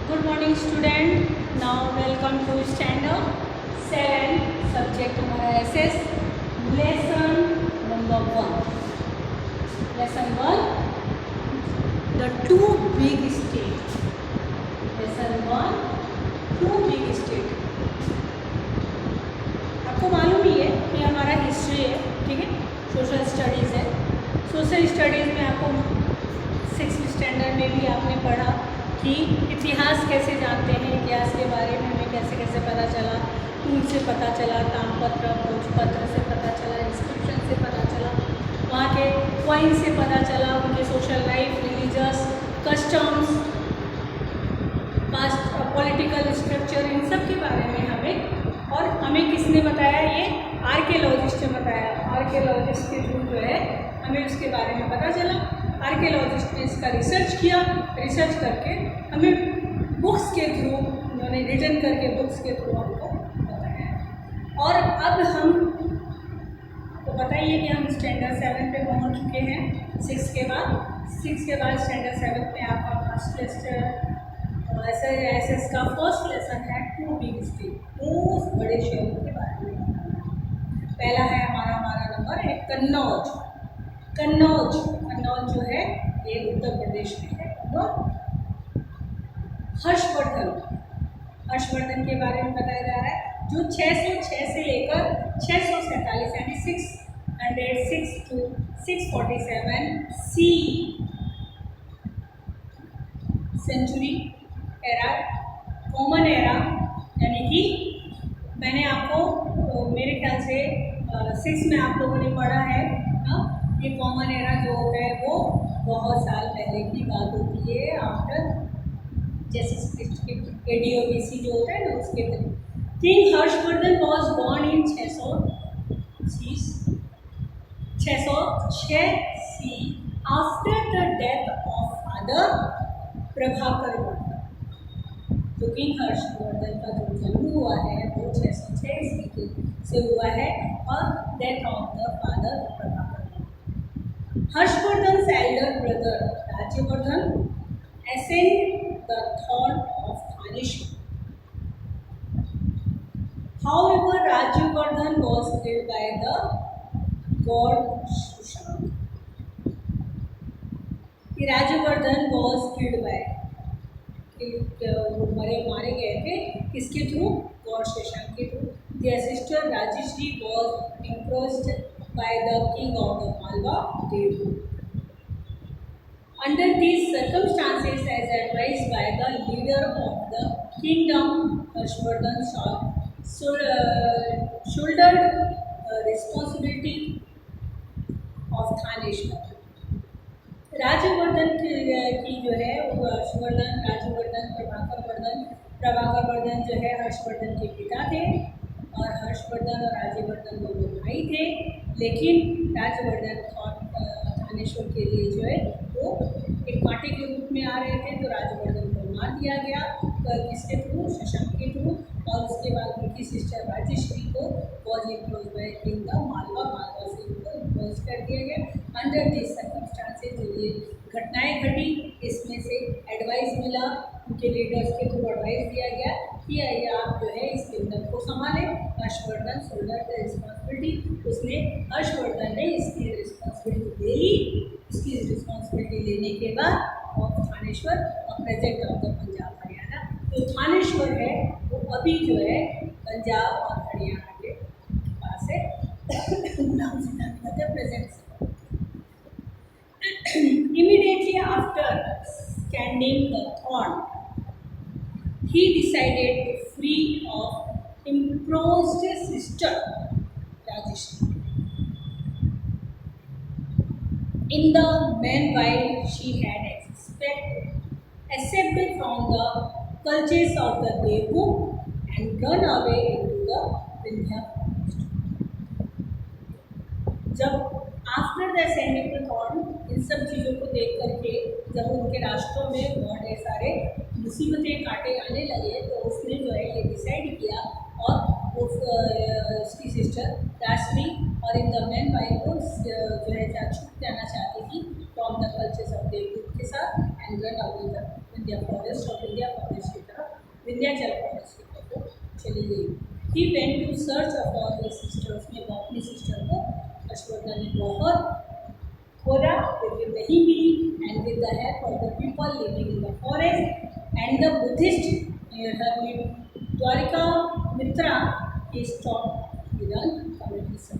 Good morning student. Now welcome to standard 7 subject हमारा SS lesson number 1. Lesson 1 the two big states. Lesson 1 two big state. आपको मालूम ही है कि हमारा history है, ठीक है, सोशल स्टडीज़ है. सोशल स्टडीज़ में आपको 6th स्टैंडर्ड में भी आपने पढ़ा कि इतिहास कैसे जानते हैं, इतिहास के बारे में हमें कैसे कैसे पता चला, टूल से पता चला, तामपत्र भोजपत्र से पता चला, इंस्क्रिप्शन से पता चला, वहाँ के कॉइन से पता चला, उनके social life, religious customs, past political structure, इन सब के बारे में हमें, और हमें किसने बताया, ये आर्कियोलॉजिस्ट ने बताया. आर्कियोलॉजिस्ट के थ्रू जो है हमें उसके बारे में पता चला. आर्कियोलॉजिस्ट ने इसका रिसर्च किया, रिसर्च करके हमें बुक्स के थ्रू, उन्होंने रिटर्न करके बुक्स के थ्रू हमको बताया. और अब हम तो बताइए कि हम स्टैंडर्ड 7 पे पहुंच चुके हैं. 6 के बाद स्टैंडर्ड 7 में आपका फर्स्ट लेक्चर एस का फर्स्ट लेसन है टू बिग स्टेट, दो बड़े शहरों के बारे में. पहला है हमारा नंबर है कन्नौज. कन्नौज जो है ये उत्तर प्रदेश में है. और हर्षवर्धन के बारे में बताया जा रहा है, जो 606 से लेकर 647 यानी 606 to 647 C century era, common era, यानी कि मैंने आपको मेरे ख्याल से 6 में आप लोगों ने पढ़ा है ना. ये कॉमन एरा जो होता है वो बहुत साल पहले की बात होती है, आफ्टर जैसे AD/BC जो होता है ना उसके तक. King Harshvardhan was born in 606 C after the death of father Prabhakar Vardhan. तो किंग हर्षवर्धन का जो जन्म हुआ है वो 606 ईस्वी से हुआ है, और death of the father Prabhakar. Harshvardhan's elder brother Rajyavardhan ascended the throne of Thanishwar. However, Rajyavardhan was killed by the god Shushan. Rajyavardhan was killed by मारे गए थे किसके थ्रू, गॉड शशांक के through. Their sister Rajeshri was impressed by the king of the Malwa, Devu. Under these circumstances, as advised by the leader of the kingdom, Harshvardhan shouldered responsibility of Thanishwar. Rajyavardhan की जो है वो हर्षवर्धन, राज्यवर्धन, प्रभाकर वर्धन जो है हर्षवर्धन के पिता थे, और हर्षवर्धन और राज्यवर्धन दोनों भाई थे. लेकिन राज्यवर्धन थानेश्वर के लिए जो है वो एक पार्टी के रूप में आ रहे थे, तो राज्यवर्धन को मार दिया गया किसके थ्रू, शशांक के थ्रू. और उसके बाद उनकी सिस्टर राजेश्वरी को was impose by kingdom Malwa से उनको इम्पोज कर दिया गया. अंडर दिस सर्कमस्टांसेस जो ये घटनाएं घटी, इसमें से एडवाइस मिला, उनके लीडर्स के थ्रू एडवाइस दिया गया कि आप जो है इस किंगडम को संभालें. हर्षवर्धन शोल्डर द रिस्पॉन्सिबिलिटी, उसने हर्षवर्धन ने इसकी रिस्पॉन्सिबिलिटी ले ली. इसकी रिस्पॉन्सिबिलिटी लेने के बाद ऑफ थानेश्वर और present of the Punjab Haryana. जो थानेश्वर है वो अभी जो है पंजाब और हरियाणा के पास है. नाम से जाने जाते हैं present. Immediately after scanning the throne, he decided to free of imposed sister Rajeshri. In the meanwhile, she had accepted from the clutches of the Devu and run away into the Vindhya forest. जब after the ascending the throne, इन सब चीज़ों को देख करके जब उनके राष्ट्रों में बहुत ढेर सारे मुसीबतें काटे आने लगे, तो उसने जो है ये डिसाइड किया, और उसकी सिस्टर राजश्री और इन द मेन वाइफ को जो है छूट जाना चाहती थी फ्रॉम द कल्चर्स ऑफ देवदूत के साथ and run out the Vindhya forest और विंध्या फॉरेस्ट की तरफ विंध्याचल फॉरेस्ट की तरफ चली गई। He went to search for his sister, उसने अपनी सिस्टर को हर्षवर्धन ने बहुत खोजा, लेकिन नहीं मिली। And with the help of the people living in the forest and the Buddhist Dwarika Mitra he stopped Iran communism.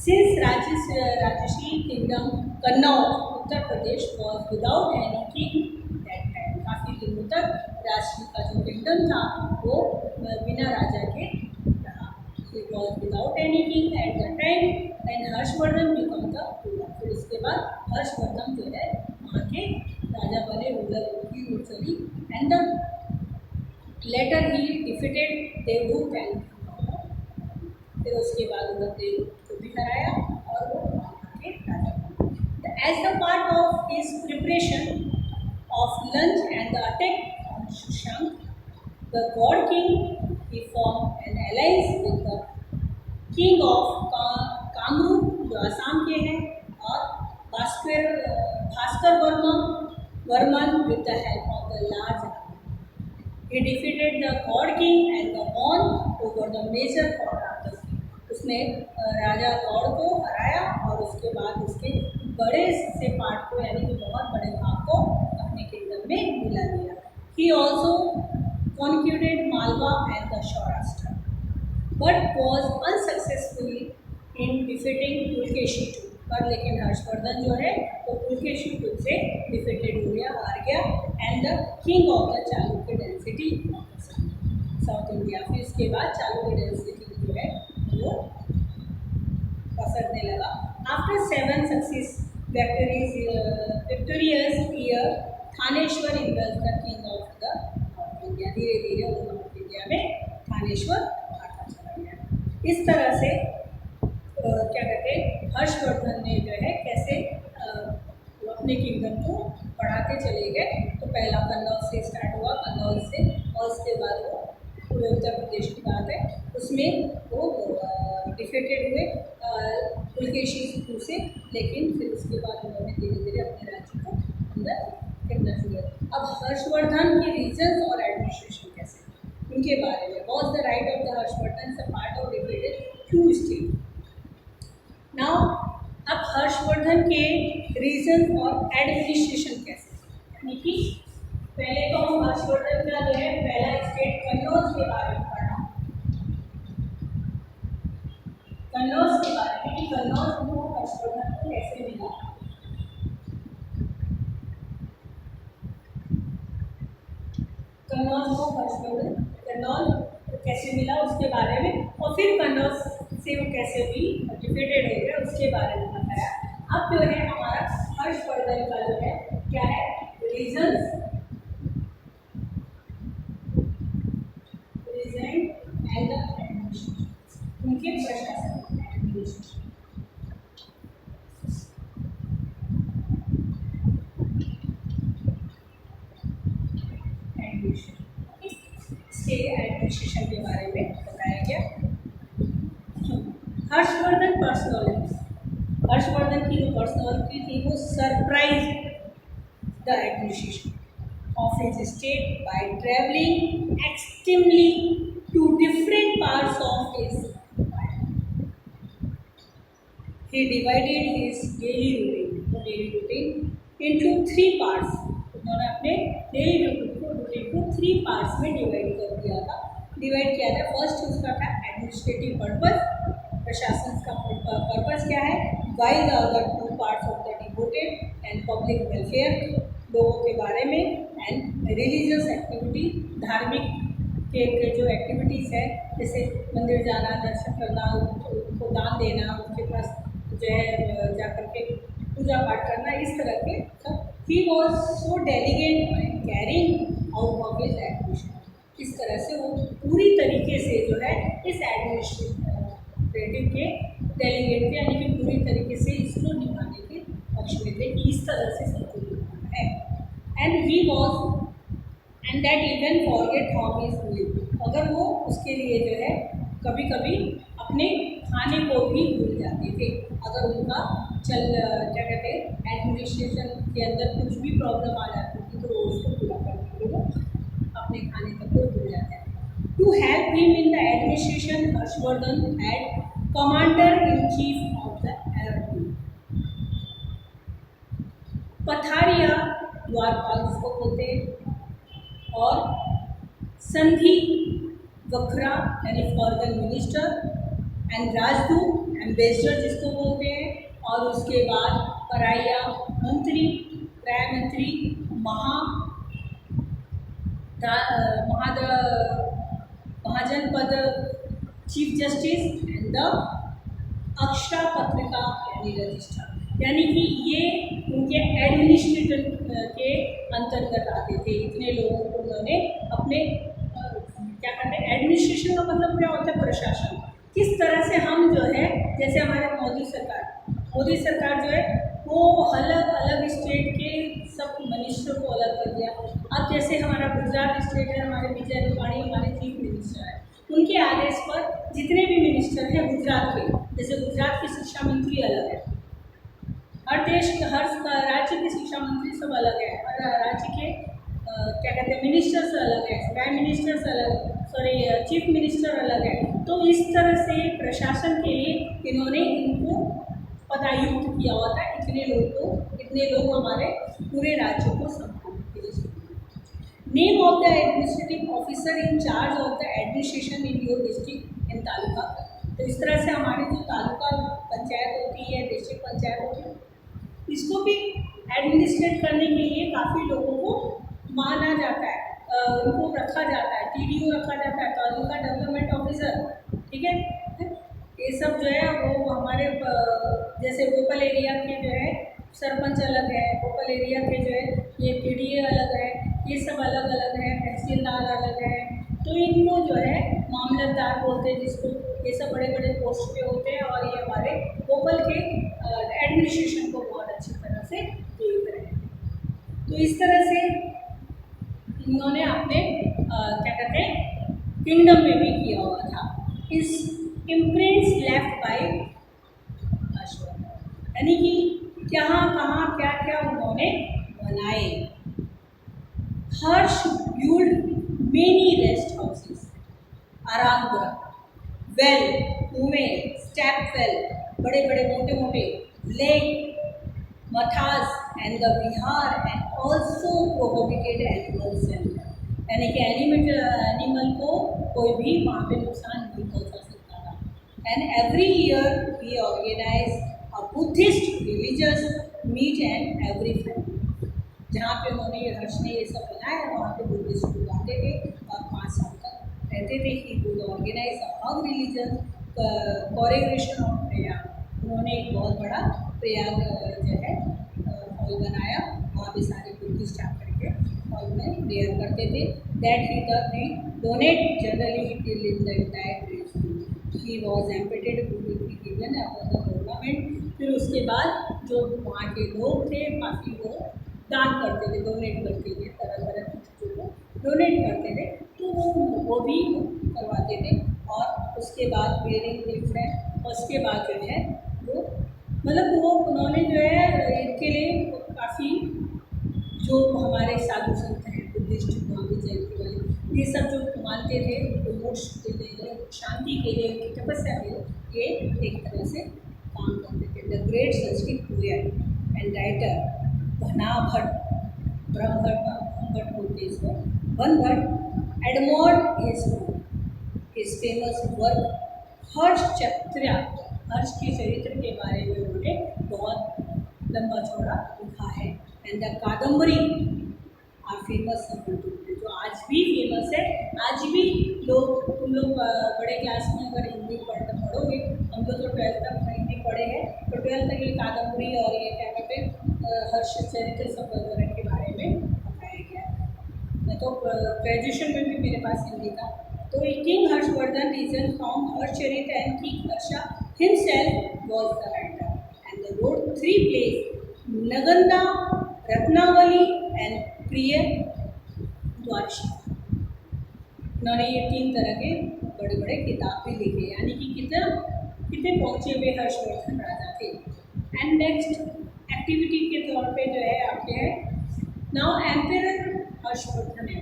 Since Rajashree kingdom Kannauj, Uttar Pradesh was without any king that time. काफ़ी दिनों तक राजश्री का जो किंगडम था वो बिना राजा के रहा। It was without any king at the time and Harshvardhan become the ruler. फिर उसके बाद हर्षवर्धन जो है वहाँ के राजा बने, रूलर की रूल चली। And the latter he defeated Devabhut and, फिर उसके बाद उन्होंने देवभूत को भी हराया और वो वहाँ के राजा बने। As the part of his preparation of launch and the attack on Shashank the Gaud king he form an alliance with the king of Kamarupa जो आसाम के हैं और Bhaskar Varman with the help of the large. He defeated the God King and the won over the major part of the king. उसने राजा गौड़ को हराया और उसके बाद उसके बड़े से पार्ट को यानी कि बहुत बड़े भाग को अपने किंगडम में मिला लिया। He also conquered Malwa and the Saurashtra, but was unsuccessfully in defeating Pulkeshi too. पर लेकिन हर्षवर्धन जो है वो पुलकेशी से डिफीटेड हो गया, हार गया। And the king of the Chalukya density south India. फिर इसके बाद चालुक्य डेंसिटी जो है वो पसरने लगा। After 7 success victorious year Thaneshwar invest the king of the north India. धीरे धीरे वो नॉर्थ इंडिया में थानेश्वर आता चला गया। इस तरह से क्या कहते हैं हर्षवर्धन ने जो है कैसे अपने किंगडम को बढ़ाते चले गए। तो पहला कन्नौज से स्टार्ट हुआ, कन्नौज से, और उसके बाद वो पूरे उत्तर प्रदेश की बात है उसमें वो डिफीटेड हुए पुलकेशी से, लेकिन फिर उसके बाद उन्होंने धीरे धीरे अपने राज्य को अंदर करना शुरू किया। अब हर्षवर्धन के रीजन और एडमिनिस्ट्रेशन कैसे, उनके बारे में was the right of the Harshavardhan से part of defeated to state. Now अब हर्षवर्धन के रीजन और एडमिनिस्ट्रेशन कैसे, यानी कि पहले तो हम हर्षवर्धन का जो है पहला स्टेट कन्नौज के बारे में पढ़ा, कन्नौज के बारे में कि कन्नौज को हर्षवर्धन को कैसे मिला। कन्नौज को हर्षवर्धन कन्नौज कैसे मिला उसके बारे में, और फिर कन्नौज से वो कैसे भी डिफीटेड हो गया उसके बारे में बताया। अब जो है हमारा हर्षवर्धन का जो है क्या है रीजन एंड द एडमिनिस्ट्रेशन, उनके प्रशासन एडमिनिस्ट्रेशन। एडमिनिस्ट्रेशन के बारे में बताया गया। हर्षवर्धन पर्सनालिटी, हर्षवर्धन की जो पर्सनालिटी थी वो surprise the administration of his state by travelling extremely to different parts of his. He divided his daily routine into 3 parts. उन्होंने अपने डेली रूटीन को 3 पार्ट्स में डिवाइड किया था। फर्स्ट उसका था एडमिनिस्ट्रेटिव पर्पस, प्रशासन का पर्पस क्या है, while the other 2 parts of the devoted and public welfare, लोगों के बारे में, एंड रिलीजियस एक्टिविटी, धार्मिक के जो एक्टिविटीज़ है जैसे मंदिर जाना, दर्शन करना, उनको दान देना, उनके पास जो है जाकर के पूजा पाठ करना, इस तरह के सब। He was so delegate and carrying out of his administration. इस तरह से वो पूरी तरीके से जो है इस एडमिनिस्ट्रेटिव के डेलीगेट थे, यानी कि पूरी तरीके से इसको निभाने के पक्ष में थे कि इस तरह से सबको निभाना है। And he was and that even forget how he is live, अगर वो उसके लिए जो है कभी कभी अपने खाने को भी भूल जाते थे। अगर उनका क्या कहते हैं एडमिनिस्ट्रेशन के अंदर कुछ भी प्रॉब्लम आ जाती him in the administration, Harshvardhan had Commander-in-Chief of the Air Force. पथारिया द्वारपाल जिसको बोलते हैं, और संधि वक्रा यानी फॉरेन मिनिस्टर, एंड राजदूत एम्बेसडर जिसको बोलते हैं, और उसके बाद पराया मंत्री, गृह मंत्री, महाजनपद चीफ जस्टिस एंड द अक्षरा पत्रिका यानी रजिस्ट्रार, यानी कि ये उनके एडमिनिस्ट्रेटर के अंतर्गत आते थे। इतने लोगों को उन्होंने अपने क्या कहते हैं, एडमिनिस्ट्रेशन का मतलब क्या होता है, प्रशासन। किस तरह से हम जो है, जैसे हमारे मोदी सरकार जो है वो अलग अलग स्टेट के सब मिनिस्टर को अलग कर दिया। अब जैसे हमारा गुजरात स्टेट है, हमारे विजय रूपाणी हमारे चीफ मिनिस्टर है, उनके आदेश पर जितने भी मिनिस्टर हैं गुजरात के, जैसे गुजरात की शिक्षा मंत्री अलग है, हर राज्य के शिक्षा मंत्री सब अलग है, हर राज्य के क्या कहते हैं मिनिस्टर्स अलग है, प्राइम मिनिस्टर्स अलग, चीफ मिनिस्टर अलग है। तो इस तरह से प्रशासन के लिए इन्होंने इनको पदायुक्त किया हुआ था। इतने लोग हमारे पूरे राज्य को संभालने के लिए। Name of the administrative officer in charge of the administration in your district in taluka. तो इस तरह से हमारी जो तालुका पंचायत होती है, डिस्ट्रिक्ट पंचायत होती है, इसको भी एडमिनिस्ट्रेट करने के लिए काफ़ी लोगों को माना जाता है, उनको रखा जाता है, TDO रखा जाता है, तालुका डेवलपमेंट ऑफिसर, ठीक है। ये सब जो है वो हमारे जैसे लोकल एरिया के जो है सरपंच अलग है, लोकल एरिया के जो है ये TDA अलग है, ये सब अलग अलग है, तहसीलदार अलग है। तो इनको जो है मामलतदार बोलते हैं जिसको, ये सब बड़े बड़े पोस्ट पे होते हैं, और ये हमारे लोकल के एडमिनिस्ट्रेशन को बहुत अच्छी तरह से देख रहे हैं। तो इस तरह से इन्होंने अपने क्या कहते हैं किंगडम में भी किया हुआ था। इस इम्प्रिंट्स लेफ्ट बाय हर्षवर्धन, यानी कि कहाँ कहाँ क्या क्या उन्होंने बनाए। Harsh built many rest houses, आरामगृह, वेल, कुएं, स्टेप वेल, बड़े बड़े मोटे मोटे लेक, मठास and the vihar, and also prohibited animals, यानी कि एनिमल को कोई भी वहाँ पे नुकसान नहीं पहुँचा सकता था। And every year he organize a Buddhist religious meet and every family, जहाँ पे उन्होंने हर्ष ने ये सब बनाया, वहाँ पे बुद्धिस्ट लोग आते थे और 5 साल तक रहते थे। He would organise a huge religion congregation of Prayag, उन्होंने एक बहुत बड़ा प्रयाग जो है हॉल बनाया, वहाँ पे सारे बुद्धिस्ट आकर के हॉल में प्रेयर करते थे। That he donate generally till in the entire place, he was emptied given upon the government. फिर उसके बाद जो वहाँ के लोग थे काफ़ी वो दान करते थे, डोनेट करते थे, तरह तरह की चीज़ों को डोनेट करते थे, तो वो भी करवाते थे। और उसके बाद वेरिंग डिफरेंट, और उसके बाद जो है वो मतलब वो उन्होंने जो है इनके लिए काफ़ी जो हमारे साधु संत हैं बुद्धिस्ट गांधी जयंती वाले, ये सब जो मानते थे उनको मोक्ष के लिए, शांति के लिए, उनकी तपस्या के लिए ये एक तरह से काम करते थे। The great Sanskrit poet and writer Bhatt, Brahmbhatt बोलते इसको, भट्ट एडमोर्ड हिज फेमस वर्क हर्षचर्या, हर्ष के चरित्र के बारे में उन्होंने बहुत लंबा चौड़ा लिखा है। And the Kadambari are famous, जो आज भी फेमस है। आज भी लोग, तुम लोग बड़े क्लास में अगर हिंदी पढ़ोगे, हम लोग तो 12th तक हिंदी पढ़े हैं, तो 12th तक ये कादम्बरी और ये क्या कहते हैं हर्षचरित्र सब वगैरह के बारे में बताया गया है। मैं तो ग्रेजुएशन में भी मेरे पास हिंदी था। तो king Harshavardhan reason from Harshacharitra and king Harsha himself was the writer, and they wrote 3 plays, Naganda, Ratnavali and Priya Dwarshi। उन्होंने ये 3 तरह के बड़े बड़े किताब भी लिखे, यानी कि कितने पहुँचे हुए हर्षवर्धन राजा थे। एंड नेक्स्ट एक्टिविटी के तौर पे जो है आपके है नाउ एम्पेरर हर्षवर्धन है।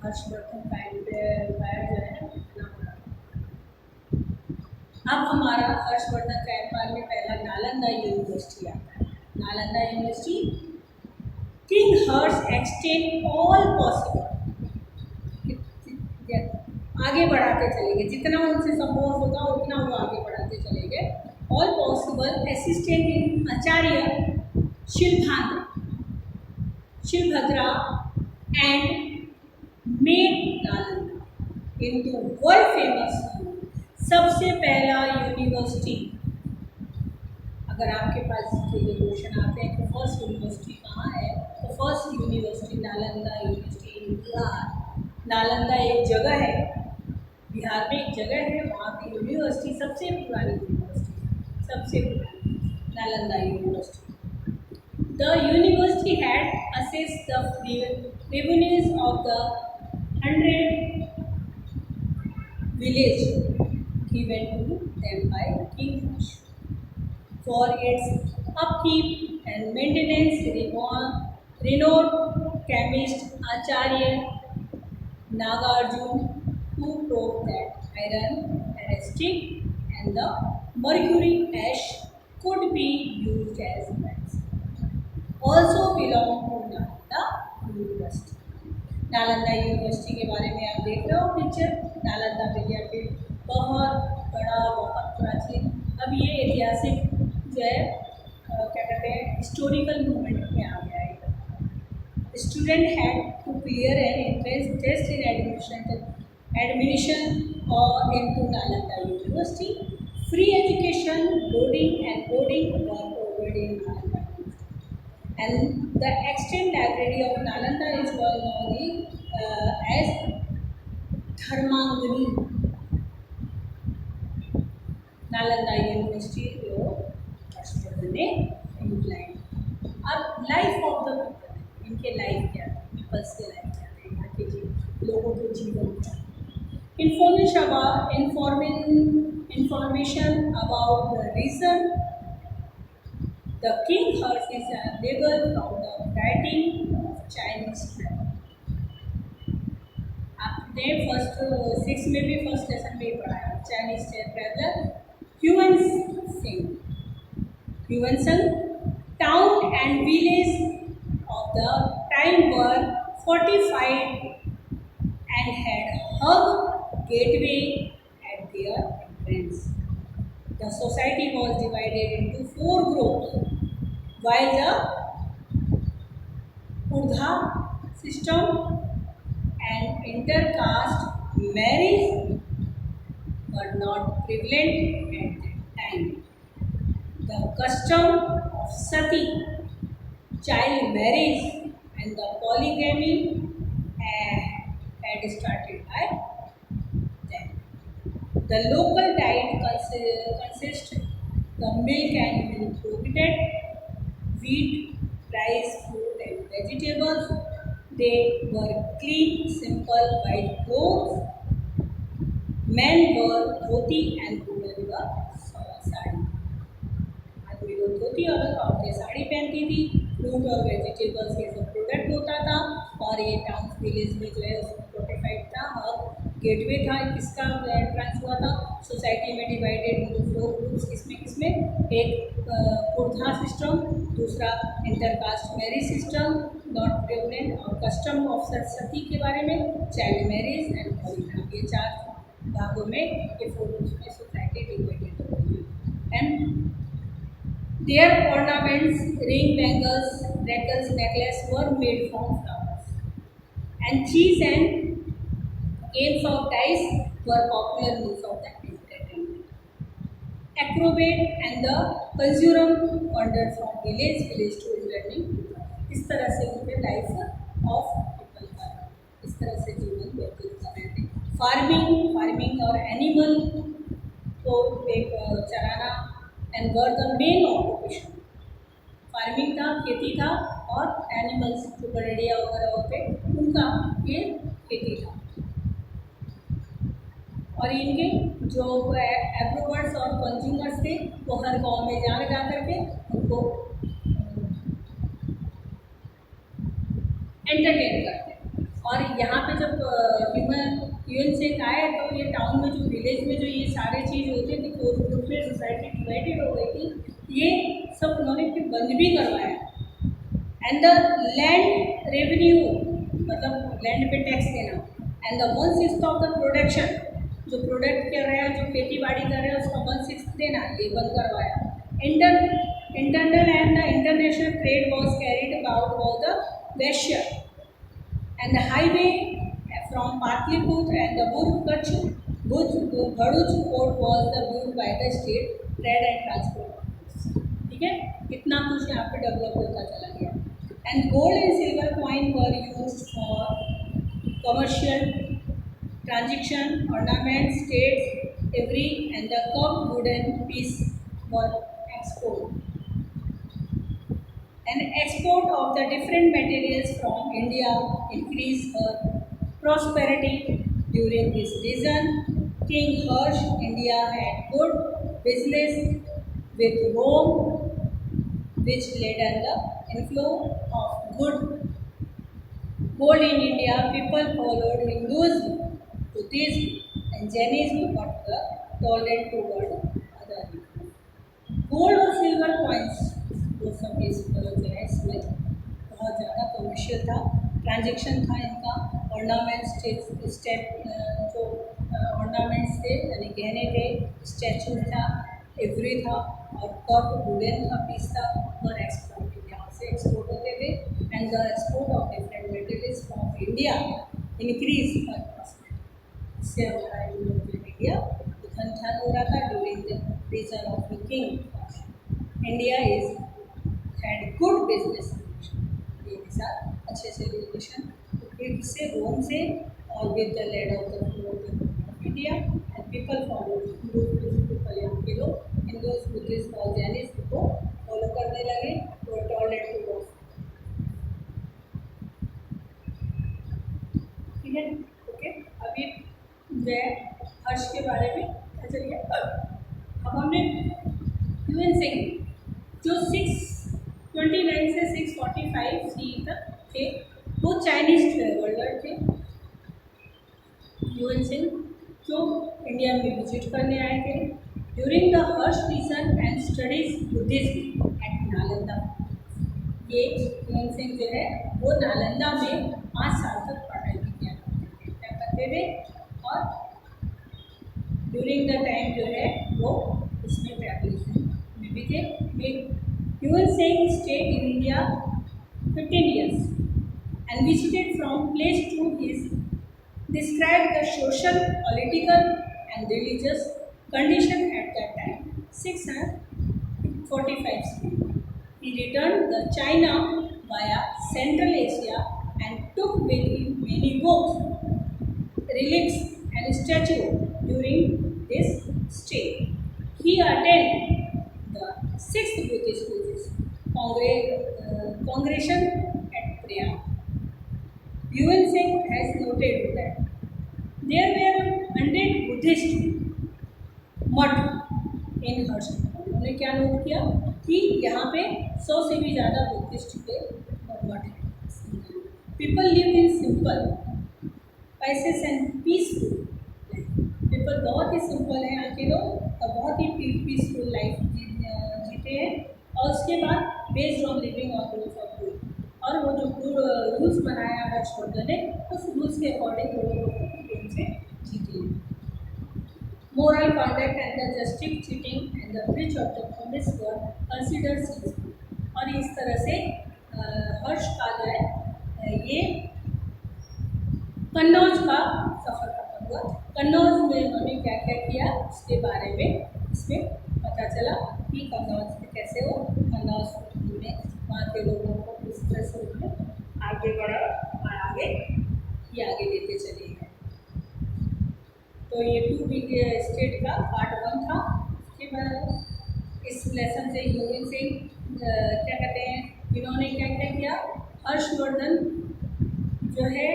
हर्षवर्धन का एम्पायर जो है अब हमारा हर्षवर्धन का एम्पायर में पहला नालंदा यूनिवर्सिटी आता है। नालंदा यूनिवर्सिटी, किंग हर्ष एक्सटेंड ऑल पॉसिबल, आगे बढ़ाते चले गए, जितना उनसे संभव होगा उतना वो आगे बढ़ाते चले गए। All possible assistant in Acharya Shilbhadra and made Nalanda into world famous. सबसे पहला यूनिवर्सिटी, अगर आपके पास ये क्वेश्चन आते हैं कि फर्स्ट यूनिवर्सिटी कहाँ है, तो फर्स्ट यूनिवर्सिटी नालंदा यूनिवर्सिटी इन बिहार। नालंदा एक जगह है, बिहार में एक जगह है, वहाँ की यूनिवर्सिटी सबसे पुरानी यूनिवर्सिटी, सबसे पुरानी Nalanda university. The university had assessed the revenues of the 100 village given to them by King Harsh for its upkeep and maintenance. Renowned chemist Acharya Nagarjuna, who proved that iron, arsenic and the mercury ash could be used as medicine, also belong to Nalanda University. Nalanda university के बारे में आप देख रहे हो picture. Nalanda विद्यापीठ बहुत बड़ा, बहुत प्राचीन, अब ये ऐतिहासिक जो है क्या कहते हैं, हिस्टोरिकल मूवमेंट में आ गया है। Student had to clear an entrance test in admission और into Nalanda university. Free education, boarding and boarding were provided in Nalanda, and the extant library of Nalanda is well known as Dharmangani। Nalanda university को हर्षवर्धन ने implied. अब life of the people, इनके life क्या है, peoples के life क्या है, यहाँ के लोगों के जीवन क्या है। Information about the reason the King Harsh is available from the writing of Chinese travel। आपने फर्स्ट 6 में भी फर्स्ट लेसन में ही पढ़ा है, Chinese traveller Hiuen Tsang. Town and village of the time were fortified and had hub gateway at their entrance। The society was divided into 4 groups, while the Urdha system and intercaste marriage were not prevalent at that time. The custom of sati, child marriage and the polygamy had started by them. The local diet consists the milk and milk provided, wheat, rice, fruit and vegetables. They were clean, simple white clothes. Men wore dhoti and women were sari। आदमी लोग धोती और औरतें साड़ी पहनती थी। Fruit और vegetables ये सब product होता था, और ये टाउन विलेज में जो है उसमें फोर्टिफाइड था और गेटवे था। किसका एंट्रेंस हुआ था? सोसाइटी में डिवाइडेड इंटू 4 ग्रुप्स। किसमें एक कुर्धा सिस्टम, दूसरा intercaste marriage system not prevalent, और कस्टम ऑफ सती के बारे में, चाइल्ड मैरिज एंड पॉलीगैमी। ये 4 भागों में, ये 4 ग्रुप्स में सोसाइटी डिवाइडेड हो गई। And their ornaments, ring, bangles, necklace were made from flowers, and cheese and games of dice were popular means of the entertainment. Acrobat and the consumer wandered from village to learning। इस तरह से उनके life of people का इस तरह से जीवन व्यतीत कर रहे थे। फार्मिंग और एनिमल को एक चराना and were the main occupation. Farming था, खेती था, और एनिमल्स जो गड़ेड़िया वगैरह होते उनका ये खेती था। और इनके जो एग्रोवर्ड्स और कंज्यूमर्स थे वो हर गांव में जा करके उनको एंटरटेन करते। और यहाँ पे जब ह्यूमन ह्यून सेंग आए तो ये टाउन में जो विलेज में जो ये सारे चीज़ होते थे, 4 ग्रुप में सोसाइटी डिवाइडेड हो गई थी, ये सब उन्होंने फिर बंद भी करवाया। एंड द लैंड रेवेन्यू, मतलब लैंड पे टैक्स देना, and the 1/6 of the production, जो प्रोडक्ट कर रहे हैं, जो खेती बाड़ी कर रहे हैं, उसका 1/6 देना, ये बंद करवाया। Internal and the international trade was carried about all the Vaishya and the highway from Pataliputra and the Bharuch port was the build by the state trade and transport. ठीक है, इतना कुछ यहाँ पे डेवलप होता चला गया। And gold and silver coin were used for commercial transaction, ornaments, states, every and the curved wooden piece were export. And export of the different materials from India increased her prosperity during this season. King Harsh India had good business with Rome, which led to the inflow of gold in India. People followed Hinduism, Buddhism and Jainism, but were tolerant toward other religions. Gold और silver coins वो सब इस जो है इसमें बहुत ज़्यादा commercial था, ट्रांजेक्शन था इनका। ऑर्नामेंट्स स्टेप जो ऑर्नामेंट्स थे यानी गहने थे, स्टैचू था, एवरी था, और कप वुडन का पीस था, और एक्सपोर्ट यहाँ से एक्सपोर्ट होते थे। And the export of different materials from India increase पर इससे हमारा इंडिया धन हो रहा था during the reason of the king. India is had good business ये के साथ अच्छे से रिलेशन से रोम से और with the laid off the India and people follow people यहाँ के लोग हिंदूज बुद्धिस्ट और जैनिस्ट को फॉलो करने लगे, वो टॉयलेट टू गो। ठीक है, ओके। अभी मैं हर्ष के बारे में चलिए, अब हमने ह्यून सेंग जो 629 से 645 सी तक थे, वो चाइनीज ट्रेवलर थे। ह्यून सेंग जो इंडिया में विजिट करने आए थे during the Harsha season and studies Buddhism at Nalanda. ये ह्यून सेंग जो है वो नालंदा में 5 साल तक पढ़ाई किया करते थे, और ड्यूरिंग द टाइम जो है वो उसमें ट्रैवलिंग में भी थे। Hiuen Tsang stayed in India 15 years and visited from place to his described the social, political and religious condition at that time. 645 he returned to China via Central Asia and took with him many books, relics and statues during this stay. He attended the 6th Buddhist congregation at Prayag. Hiuen Tsang has noted that there were 100 Buddhist मठ इन हर्ष। उन्होंने क्या note किया कि यहाँ पे 100 से भी ज़्यादा बुद्धिस्ट के मठ हैं। People live in simple places and peaceful, people बहुत ही सिंपल हैं यहाँ के लोग, और बहुत ही पीसफुल लाइफ जीते हैं। और उसके बाद based on living on rules of rule, और वो जो रूल्स बनाया हर्षवर्धन ने उस रूल्स के अकॉर्डिंग वो लोग से जीते हैं। Moral conduct and the justice cheating and the breach of the promise were considered sincere. और इस तरह से हर्ष का जो है ये कन्नौज का सफ़र खत्म हुआ। कन्नौज में उन्होंने क्या क्या किया उसके बारे में इसमें पता चला कि कन्नौज में कैसे हो, कन्नौज में वहाँ के लोगों को किस तरह से उन्होंने आगे बढ़ा और आगे लेते चले गए। तो ये 2 big स्टेट का पार्ट 1 था। उसके बाद इस लेसन से ह्यून सेंग क्या कहते हैं, इन्होंने क्या क्या किया, हर्षवर्धन जो है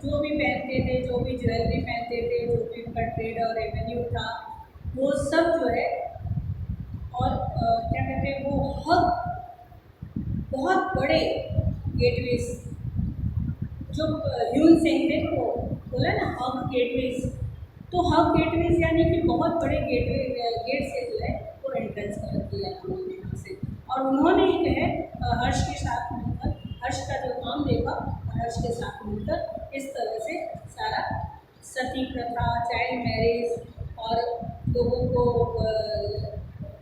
जो भी पहनते थे, जो भी ज्वेलरी पहनते थे, जो भी उनका ट्रेड और रेवेन्यू था, वो सब जो है, और क्या कहते हैं वो हब बहुत बड़े गेटवेज जो ह्यून सेंग थे बोला ना हब गेटवेज, तो हब गेटवेज यानी कि बहुत बड़े गेट से जो है वो एंट्रेंस कर दिया उन्होंने यहाँ से। और उन्होंने ही जो है हर्ष के साथ मिलकर, हर्ष का जो काम देखा और हर्ष के साथ मिलकर इस तरह से सारा सती प्रथा, चाइल्ड मैरिज और लोगों को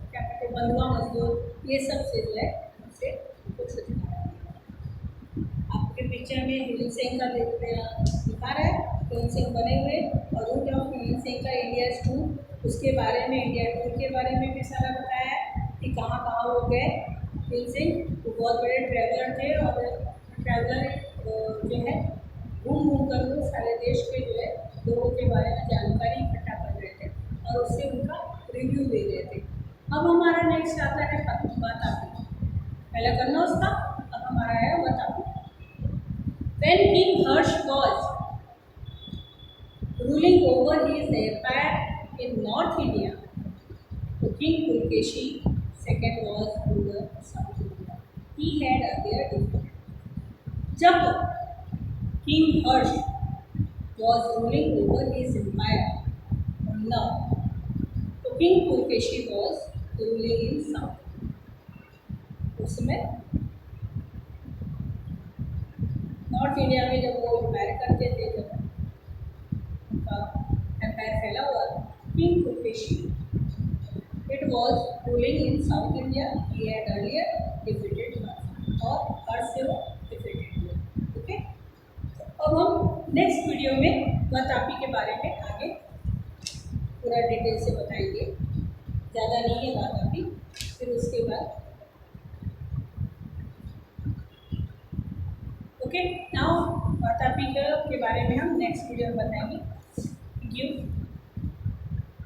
क्या कहते हैं बंधुआ मजदूर, ये सब से जो है उनसे कुछ आपके पिक्चर में हिमेन सिंह का दिखा रहा है, हिमेन सिंह बने हुए और रूट ऑफ हिमेन सिंह का इंडिया टूर, उसके बारे में, इंडिया टूर के बारे में भी सारा बताया है कि कहाँ कहाँ वो गए। हिमेन सिंह वो बहुत बड़े ट्रैवलर थे और ट्रैवलर जो है घूम घूम कर वो सारे देश के जो है लोगों के बारे में जानकारी इकट्ठा कर रहे थे और उससे उनका रिव्यू दे रहे थे। अब हमारा नेक्स्ट आता है वातापी, पहला करना उसका, अब हमारा है Vatapi. When King Harsh was ruling over his empire in North India, so King Pulkeshi II was ruler of South India. He had earlier defeated. जब King Harsh was ruling over his empire on North, so King Pulkeshi was ruling in South. उसमें north India में जब वो empire करते थे, जब उनका empire फैला हुआ, king Pulakeshi it was ruling in south India, he had earlier defeated north, और हर्ष से वो डिफीटेड हुए। ओके, अब हम नेक्स्ट वीडियो में वातापी के बारे में आगे पूरा डिटेल से बताएंगे, ज़्यादा नहीं है वातापी। फिर उसके बाद ओके, नाउ वातापी के बारे में हम नेक्स्ट वीडियो में बताएंगे।